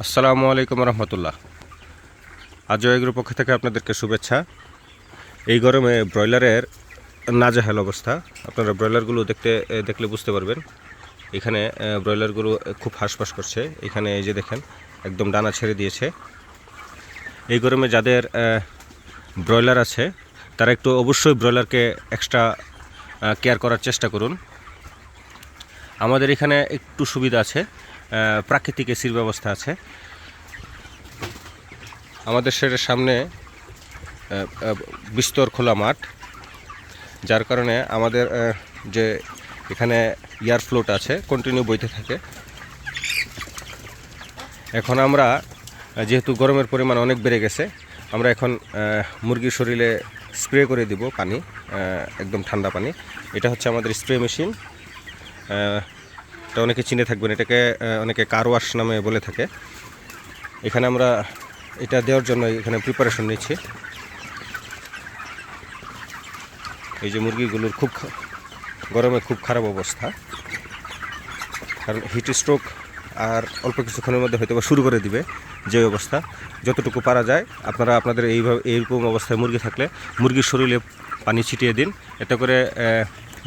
আসসালামু আলাইকুম রহমতুল্লাহ। আজ এগ্রোর পক্ষ থেকে আপনাদেরকে শুভেচ্ছা। এই গরমে ব্রয়লারের নাজেহাল অবস্থা। আপনারা ব্রয়লারগুলো দেখলে বুঝতে পারবেন। এখানে ব্রয়লারগুলো খুব হাঁসফাঁস করছে। এখানে এই যে দেখেন, একদম ডানা ছেড়ে দিয়েছে। এই গরমে যাদের ব্রয়লার আছে তারা একটু অবশ্যই ব্রয়লারকে এক্সট্রা কেয়ার করার চেষ্টা করুন। আমাদের এখানে একটু সুবিধা আছে, প্রাকৃতিক এসির ব্যবস্থা আছে। আমাদের সেটার সামনে বিস্তর খোলা মাঠ, যার কারণে আমাদের যে এখানে এয়ার ফ্লোট আছে কন্টিনিউ বইতে থাকে। এখন আমরা যেহেতু গরমের পরিমাণ অনেক বেড়ে গেছে, আমরা এখন মুরগির শরীরে স্প্রে করে দিব পানি, একদম ঠান্ডা পানি। এটা হচ্ছে আমাদের স্প্রে মেশিন। এটা অনেকে চিনে থাকবেন, এটাকে অনেকে কার ওয়াশ নামে বলে থাকে। এখানে আমরা এটা দেওয়ার জন্য এখানে প্রিপারেশন নিচ্ছি। এই যে মুরগিগুলোর গরমে খুব খারাপ অবস্থা, কারণ হিট স্ট্রোক আর অল্প কিছুক্ষণের মধ্যে হয়তো শুরু করে দিবে। যে অবস্থা, যতটুকু পারা যায় আপনারা আপনাদের এইরকম অবস্থায় মুরগি থাকলে মুরগির শরীরে পানি ছিটিয়ে দিন। এতে করে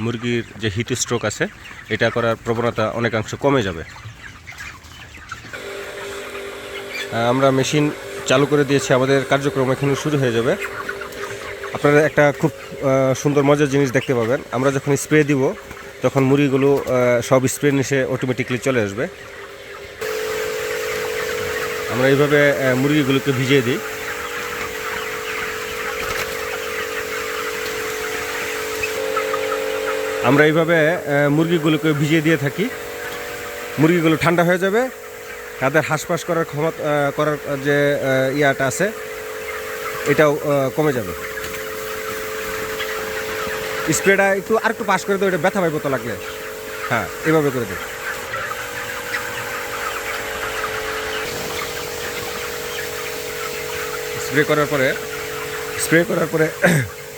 মুরগির যে হিট স্ট্রোক আছে এটা করার প্রবণতা অনেকাংশ কমে যাবে। আমরা মেশিন চালু করে দিয়েছি, আমাদের কার্যক্রম এখানে শুরু হয়ে যাবে। আপনারা একটা খুব সুন্দর মজার জিনিস দেখতে পাবেন। আমরা যখন স্প্রে দিব তখন মুরগিগুলো সব স্প্রে নিচে অটোমেটিকলি চলে আসবে। আমরা এইভাবে মুরগিগুলোকে ভিজিয়ে দিই। আমরা এইভাবে মুরগিগুলোকে ভিজিয়ে দিয়ে থাকি। মুরগিগুলো ঠান্ডা হয়ে যাবে, তাদের হাঁসফাঁস করার ক্ষমতা করার যে ইয়াটা আছে এটাও কমে যাবে। স্প্রেটা আরেকটু পাস করে দেবো, এটা ব্যথা পাইব তো লাগলে। হ্যাঁ, এভাবে করে দেব। স্প্রে করার পরে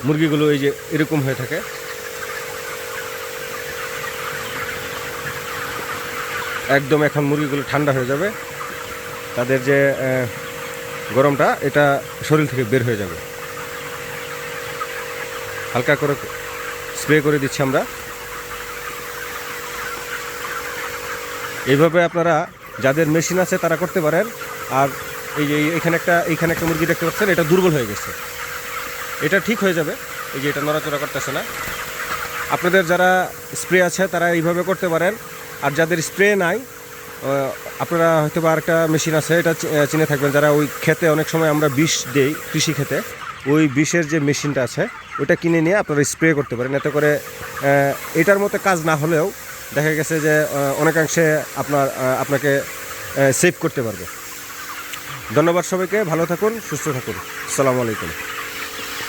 মুরগিগুলো এই যে এরকম হয়ে থাকে। একদম এখন মুরগিগুলো ঠান্ডা হয়ে যাবে, তাদের যে গরমটা এটা শরীর থেকে বের হয়ে যাবে। হালকা করে স্প্রে করে দিচ্ছি আমরা। এইভাবে আপনারা যাদের মেশিন আছে তারা করতে পারেন। আর এই যে এখানে একটা মুরগি দেখতে পাচ্ছেন, এটা দুর্বল হয়ে গেছে। এটা ঠিক হয়ে যাবে। এই যে এটা নড়াচড়া করতেছে না। আপনাদের যারা স্প্রে আছে তারা এইভাবে করতে পারেন। আর যাদের স্প্রে নাই, আপনারা হয়তো বা আরেকটা মেশিন আছে, এটা চিনে থাকবেন। যারা ওই ক্ষেতে অনেক সময় আমরা বিষ দেই, কৃষি ক্ষেতে, ওই বিষের যে মেশিনটা আছে ওইটা কিনে নিয়ে আপনারা স্প্রে করতে পারেন। এতে করে এটার মতো কাজ না হলেও দেখা গেছে যে অনেকাংশে আপনাকে সেভ করতে পারবে। ধন্যবাদ সবাইকে, ভালো থাকুন, সুস্থ থাকুন। আসসালামু আলাইকুম।